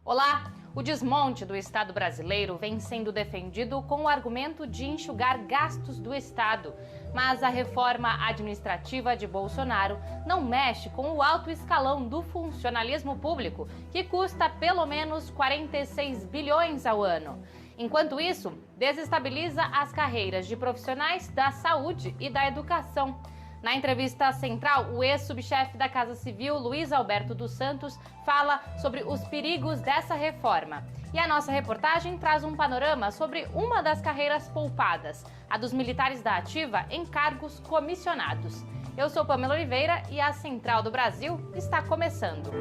Olá! O desmonte do Estado brasileiro vem sendo defendido com o argumento de enxugar gastos do Estado. Mas a reforma administrativa de Bolsonaro não mexe com o alto escalão do funcionalismo público, que custa pelo menos 46 bilhões ao ano. Enquanto isso, desestabiliza as carreiras de profissionais da saúde e da educação. Na entrevista central, o ex-subchefe da Casa Civil, Luiz Alberto dos Santos, fala sobre os perigos dessa reforma. E a nossa reportagem traz um panorama sobre uma das carreiras poupadas, a dos militares da ativa em cargos comissionados. Eu sou Pamela Oliveira e a Central do Brasil está começando.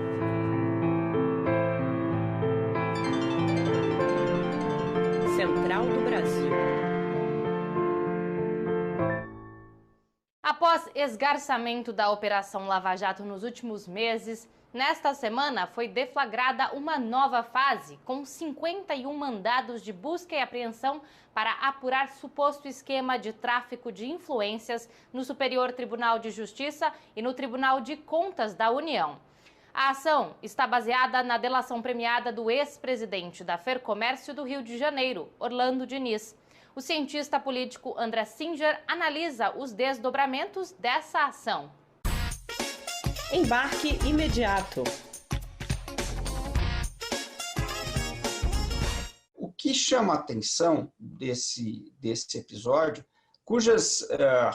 Central do Brasil. Após esgarçamento da Operação Lava Jato nos últimos meses, nesta semana foi deflagrada uma nova fase, com 51 mandados de busca e apreensão para apurar suposto esquema de tráfico de influências no Superior Tribunal de Justiça e no Tribunal de Contas da União. A ação está baseada na delação premiada do ex-presidente da Fercomércio do Rio de Janeiro, Orlando Diniz. O cientista político André Singer analisa os desdobramentos dessa ação. Embarque imediato. O que chama a atenção desse episódio, cujas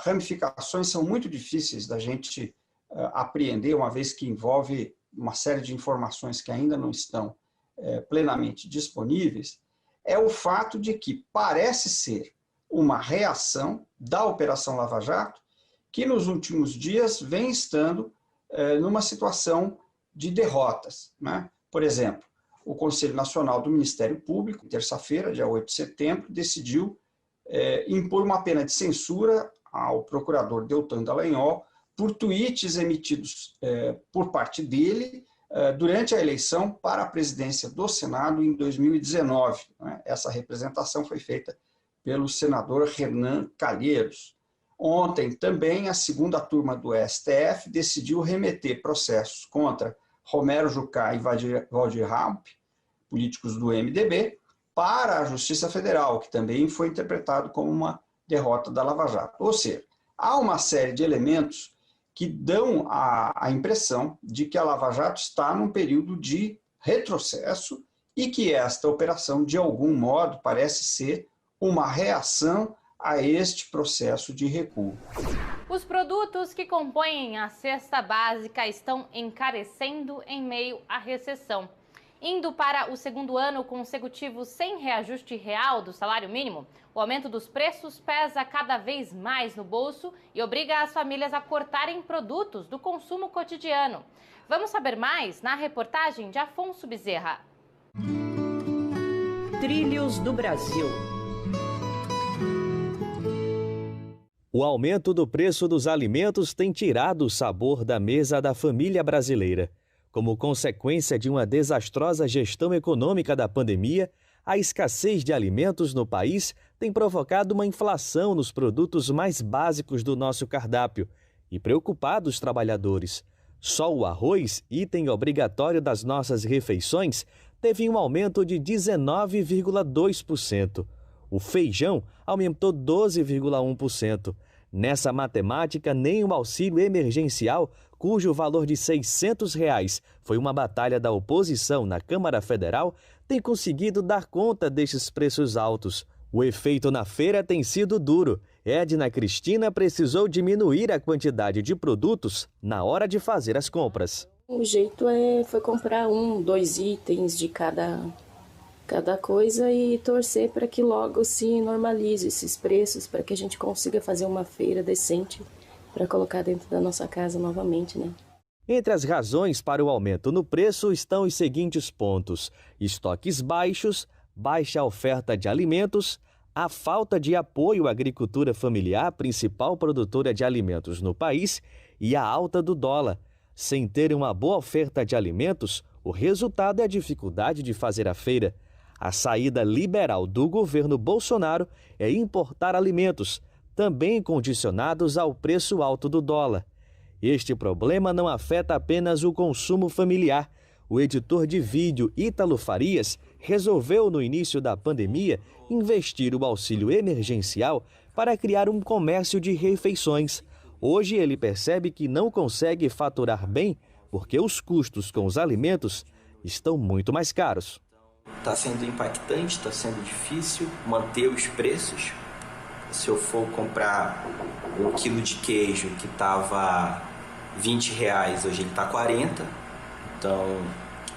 ramificações são muito difíceis da gente apreender, uma vez que envolve uma série de informações que ainda não estão plenamente disponíveis, é o fato de que parece ser uma reação da Operação Lava Jato, que nos últimos dias vem estando numa situação de derrotas, né? Por exemplo, o Conselho Nacional do Ministério Público, terça-feira, dia 8 de setembro, decidiu impor uma pena de censura ao procurador Deltan Dallagnol por tweets emitidos por parte dele durante a eleição para a presidência do Senado em 2019. Né? Essa representação foi feita pelo senador Renan Calheiros. Ontem também a segunda turma do STF decidiu remeter processos contra Romero Jucá e Valdir Ramp, políticos do MDB, para a Justiça Federal, que também foi interpretado como uma derrota da Lava Jato. Ou seja, há uma série de elementos que dão a impressão de que a Lava Jato está num período de retrocesso e que esta operação, de algum modo, parece ser uma reação a este processo de recuo. Os produtos que compõem a cesta básica estão encarecendo em meio à recessão. Indo para o segundo ano consecutivo sem reajuste real do salário mínimo, o aumento dos preços pesa cada vez mais no bolso e obriga as famílias a cortarem produtos do consumo cotidiano. Vamos saber mais na reportagem de Afonso Bezerra. Trilhos do Brasil. O aumento do preço dos alimentos tem tirado o sabor da mesa da família brasileira. Como consequência de uma desastrosa gestão econômica da pandemia, a escassez de alimentos no país tem provocado uma inflação nos produtos mais básicos do nosso cardápio e preocupado os trabalhadores. Só o arroz, item obrigatório das nossas refeições, teve um aumento de 19,2%. O feijão aumentou 12,1%. Nessa matemática, nem o auxílio emergencial, cujo valor de R$ 600 foi uma batalha da oposição na Câmara Federal, tem conseguido dar conta destes preços altos. O efeito na feira tem sido duro. Edna Cristina precisou diminuir a quantidade de produtos na hora de fazer as compras. O jeito foi comprar 1, 2 itens de cada coisa e torcer para que logo se normalize esses preços, para que a gente consiga fazer uma feira decente para colocar dentro da nossa casa novamente, né? Entre as razões para o aumento no preço estão os seguintes pontos: estoques baixos, baixa oferta de alimentos, a falta de apoio à agricultura familiar, principal produtora de alimentos no país, e a alta do dólar. Sem ter uma boa oferta de alimentos, o resultado é a dificuldade de fazer a feira. A saída liberal do governo Bolsonaro é importar alimentos, também condicionados ao preço alto do dólar. Este problema não afeta apenas o consumo familiar. o editor de vídeo Ítalo Farias resolveu, no início da pandemia, investir o auxílio emergencial para criar um comércio de refeições. Hoje ele percebe que não consegue faturar bem porque os custos com os alimentos estão muito mais caros. Está sendo impactante, está sendo difícil manter os preços. Se eu for comprar um quilo de queijo que estava R$20, hoje ele está 40. Então,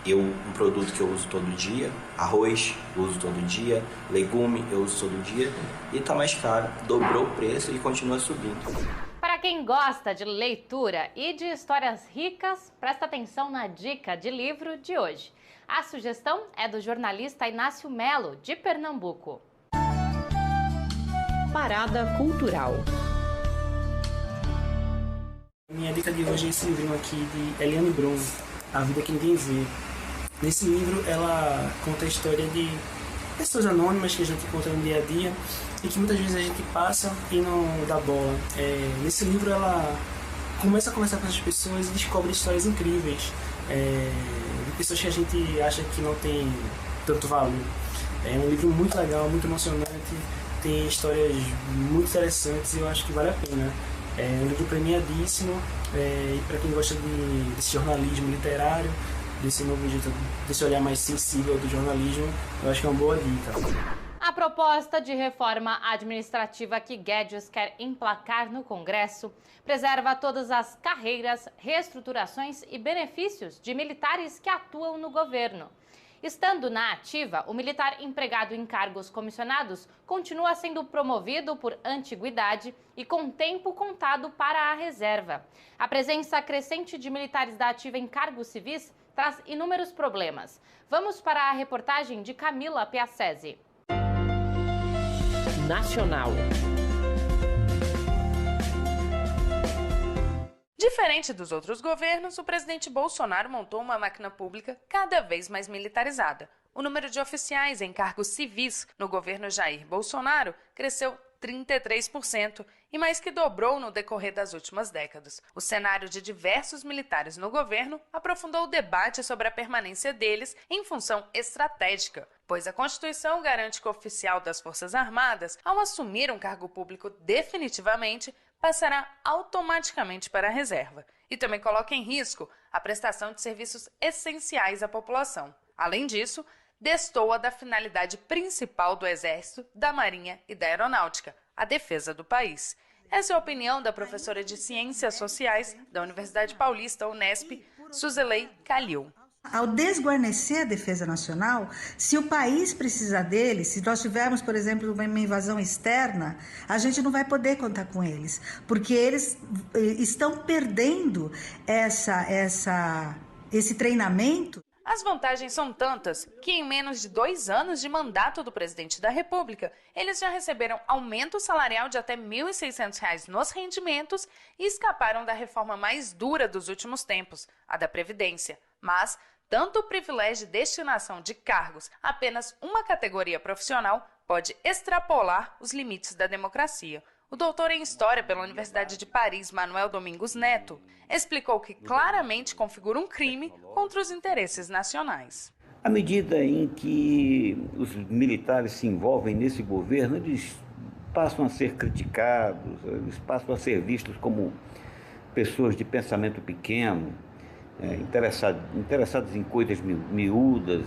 um produto que eu uso todo dia, arroz eu uso todo dia, legume eu uso todo dia, e está mais caro, dobrou o preço e continua subindo. Para quem gosta de leitura e de histórias ricas, presta atenção na dica de livro de hoje. A sugestão é do jornalista Inácio Melo, de Pernambuco. Parada Cultural. Minha dica de hoje é esse livro aqui de Eliane Brum, A Vida que Ninguém Vê. Nesse livro ela conta a história de pessoas anônimas que a gente encontra no dia a dia e que muitas vezes a gente passa e não dá bola. Nesse livro ela começa a conversar com essas pessoas e descobre histórias incríveis de pessoas que a gente acha que não tem tanto valor. É um livro muito legal, muito emocionante, tem histórias muito interessantes e eu acho que vale a pena. É um livro premiadíssimo e para quem gosta desse jornalismo literário, desse novo jeito, desse olhar mais sensível do jornalismo, eu acho que é uma boa dica. A proposta de reforma administrativa que Guedes quer emplacar no Congresso preserva todas as carreiras, reestruturações e benefícios de militares que atuam no governo. Estando na ativa, o militar empregado em cargos comissionados continua sendo promovido por antiguidade e com tempo contado para a reserva. A presença crescente de militares da ativa em cargos civis traz inúmeros problemas. Vamos para a reportagem de Camila Piacese. Nacional. Diferente dos outros governos, o presidente Bolsonaro montou uma máquina pública cada vez mais militarizada. O número de oficiais em cargos civis no governo Jair Bolsonaro cresceu 33% e mais que dobrou no decorrer das últimas décadas. O cenário de diversos militares no governo aprofundou o debate sobre a permanência deles em função estratégica, pois a Constituição garante que o oficial das Forças Armadas, ao assumir um cargo público definitivamente, passará automaticamente para a reserva e também coloca em risco a prestação de serviços essenciais à população. Além disso, destoa da finalidade principal do Exército, da Marinha e da Aeronáutica, a defesa do país. Essa é a opinião da professora de Ciências Sociais da Universidade Paulista, Unesp, Suzilei Calil. Ao desguarnecer a defesa nacional, se o país precisar deles, se nós tivermos, por exemplo, uma invasão externa, a gente não vai poder contar com eles, porque eles estão perdendo esse treinamento. As vantagens são tantas que em menos de 2 anos de mandato do presidente da República, eles já receberam aumento salarial de até R$ 1.600 nos rendimentos e escaparam da reforma mais dura dos últimos tempos, a da Previdência. Mas tanto o privilégio de destinação de cargos a apenas uma categoria profissional pode extrapolar os limites da democracia. O doutor em História pela Universidade de Paris, Manuel Domingos Neto, explicou que claramente configura um crime contra os interesses nacionais. À medida em que os militares se envolvem nesse governo, eles passam a ser criticados, eles passam a ser vistos como pessoas de pensamento pequeno, interessados em coisas miúdas,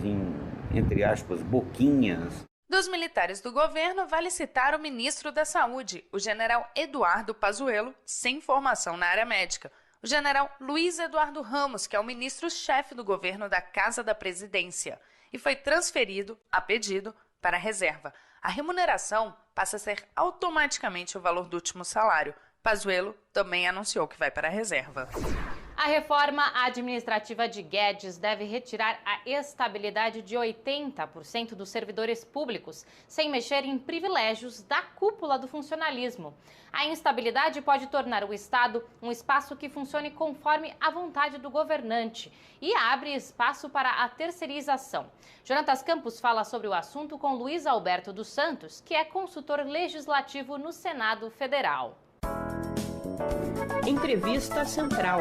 entre aspas, boquinhas. Dos militares do governo, vale citar o ministro da Saúde, o general Eduardo Pazuello, sem formação na área médica. O general Luiz Eduardo Ramos, que é o ministro-chefe do governo da Casa da Presidência, e foi transferido, a pedido, para a reserva. A remuneração passa a ser automaticamente o valor do último salário. Pazuello também anunciou que vai para a reserva. A reforma administrativa de Guedes deve retirar a estabilidade de 80% dos servidores públicos, sem mexer em privilégios da cúpula do funcionalismo. A instabilidade pode tornar o Estado um espaço que funcione conforme a vontade do governante e abre espaço para a terceirização. Jonatas Campos fala sobre o assunto com Luiz Alberto dos Santos, que é consultor legislativo no Senado Federal. Entrevista Central.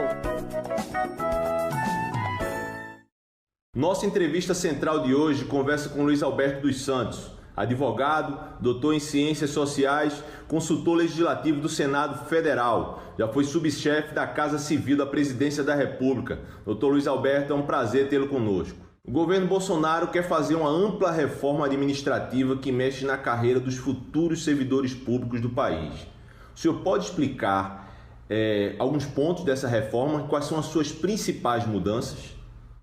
Nossa entrevista central de hoje conversa com Luiz Alberto dos Santos, advogado, doutor em Ciências Sociais, consultor legislativo do Senado Federal. Já foi subchefe da Casa Civil da Presidência da República. Doutor Luiz Alberto, é um prazer tê-lo conosco. O governo Bolsonaro quer fazer uma ampla reforma administrativa que mexe na carreira dos futuros servidores públicos do país. O senhor pode explicar alguns pontos dessa reforma e quais são as suas principais mudanças?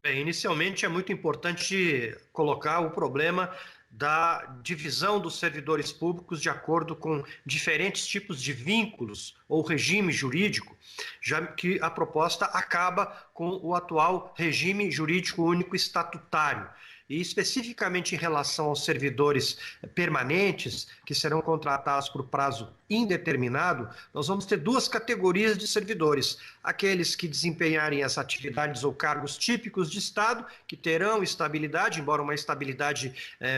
Bem, inicialmente é muito importante colocar o problema da divisão dos servidores públicos de acordo com diferentes tipos de vínculos ou regime jurídico, já que a proposta acaba com o atual regime jurídico único estatutário. E especificamente em relação aos servidores permanentes, que serão contratados por prazo indeterminado, nós vamos ter duas categorias de servidores. Aqueles que desempenharem as atividades ou cargos típicos de Estado, que terão estabilidade, embora uma estabilidade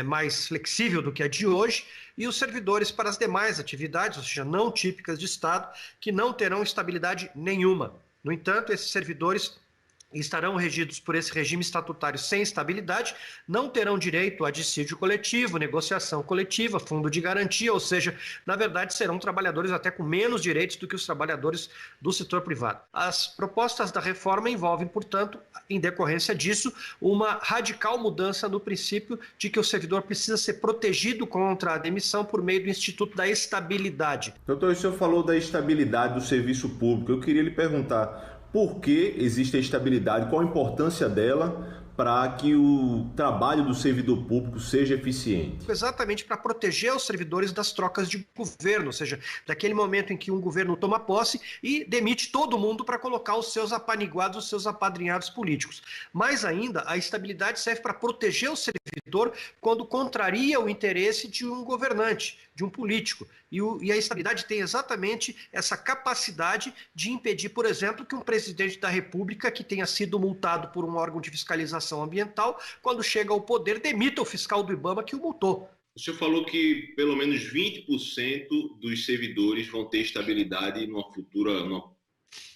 mais flexível do que a de hoje, e os servidores para as demais atividades, ou seja, não típicas de Estado, que não terão estabilidade nenhuma. No entanto, esses servidores estarão regidos por esse regime estatutário sem estabilidade, não terão direito a dissídio coletivo, negociação coletiva, fundo de garantia, ou seja, na verdade serão trabalhadores até com menos direitos do que os trabalhadores do setor privado. As propostas da reforma envolvem, portanto, em decorrência disso, uma radical mudança no princípio de que o servidor precisa ser protegido contra a demissão por meio do Instituto da Estabilidade. Doutor, o senhor falou da estabilidade do serviço público. Eu queria lhe perguntar: por que existe a estabilidade? Qual a importância dela para que o trabalho do servidor público seja eficiente? Exatamente para proteger os servidores das trocas de governo, ou seja, daquele momento em que um governo toma posse e demite todo mundo para colocar os seus apaniguados, os seus apadrinhados políticos. Mais ainda, a estabilidade serve para proteger o servidor quando contraria o interesse de um governante, de um político. E a estabilidade tem exatamente essa capacidade de impedir, por exemplo, que um presidente da República que tenha sido multado por um órgão de fiscalização ambiental, quando chega ao poder, demita o fiscal do IBAMA que o multou. O senhor falou que pelo menos 20% dos servidores vão ter estabilidade numa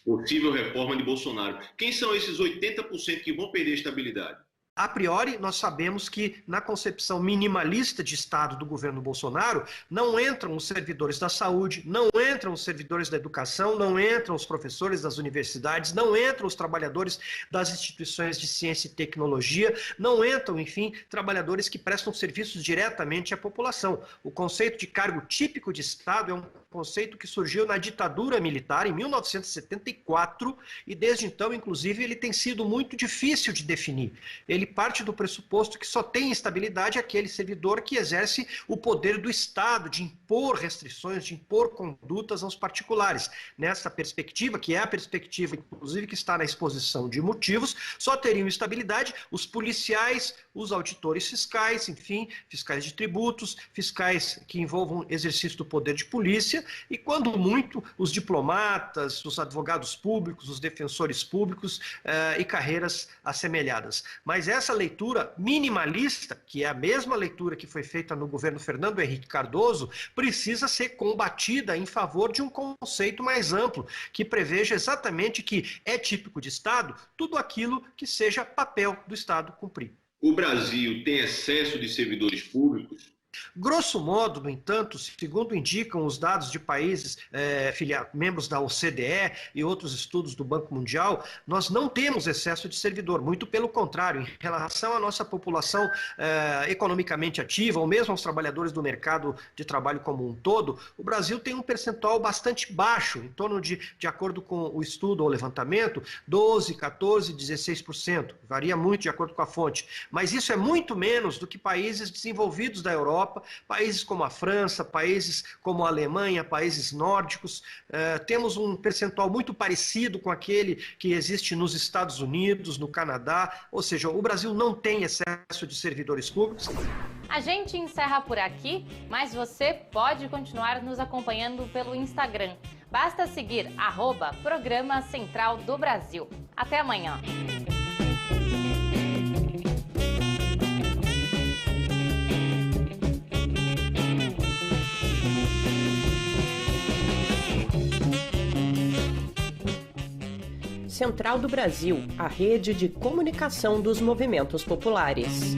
possível reforma de Bolsonaro. Quem são esses 80% que vão perder a estabilidade? A priori, nós sabemos que na concepção minimalista de Estado do governo Bolsonaro, não entram os servidores da saúde, não entram os servidores da educação, não entram os professores das universidades, não entram os trabalhadores das instituições de ciência e tecnologia, não entram, enfim, trabalhadores que prestam serviços diretamente à população. O conceito de cargo típico de Estado é um conceito que surgiu na ditadura militar em 1974 e desde então, inclusive, ele tem sido muito difícil de definir. Ele parte do pressuposto que só tem estabilidade aquele servidor que exerce o poder do Estado de impor restrições, de impor condutas aos particulares. Nessa perspectiva, que é a perspectiva, inclusive, que está na exposição de motivos, só teriam estabilidade os policiais, os auditores fiscais, enfim, fiscais de tributos, fiscais que envolvam exercício do poder de polícia e, quando muito, os diplomatas, os advogados públicos, os defensores públicos e carreiras assemelhadas. Mas essa leitura minimalista, que é a mesma leitura que foi feita no governo Fernando Henrique Cardoso, precisa ser combatida em favor de um conceito mais amplo, que preveja exatamente que é típico de Estado tudo aquilo que seja papel do Estado cumprir. O Brasil tem excesso de servidores públicos? Grosso modo, no entanto, segundo indicam os dados de países membros da OCDE e outros estudos do Banco Mundial, nós não temos excesso de servidor, muito pelo contrário, em relação à nossa população economicamente ativa, ou mesmo aos trabalhadores do mercado de trabalho como um todo, o Brasil tem um percentual bastante baixo, em torno de acordo com o estudo ou levantamento, 12%, 14%, 16%, varia muito de acordo com a fonte, mas isso é muito menos do que países desenvolvidos da Europa, países como a França, países como a Alemanha, países nórdicos. Temos um percentual muito parecido com aquele que existe nos Estados Unidos, no Canadá, ou seja, o Brasil não tem excesso de servidores públicos. A gente encerra por aqui, mas você pode continuar nos acompanhando pelo Instagram. Basta seguir @Programa Central do Brasil. Até amanhã. Central do Brasil, a rede de comunicação dos movimentos populares.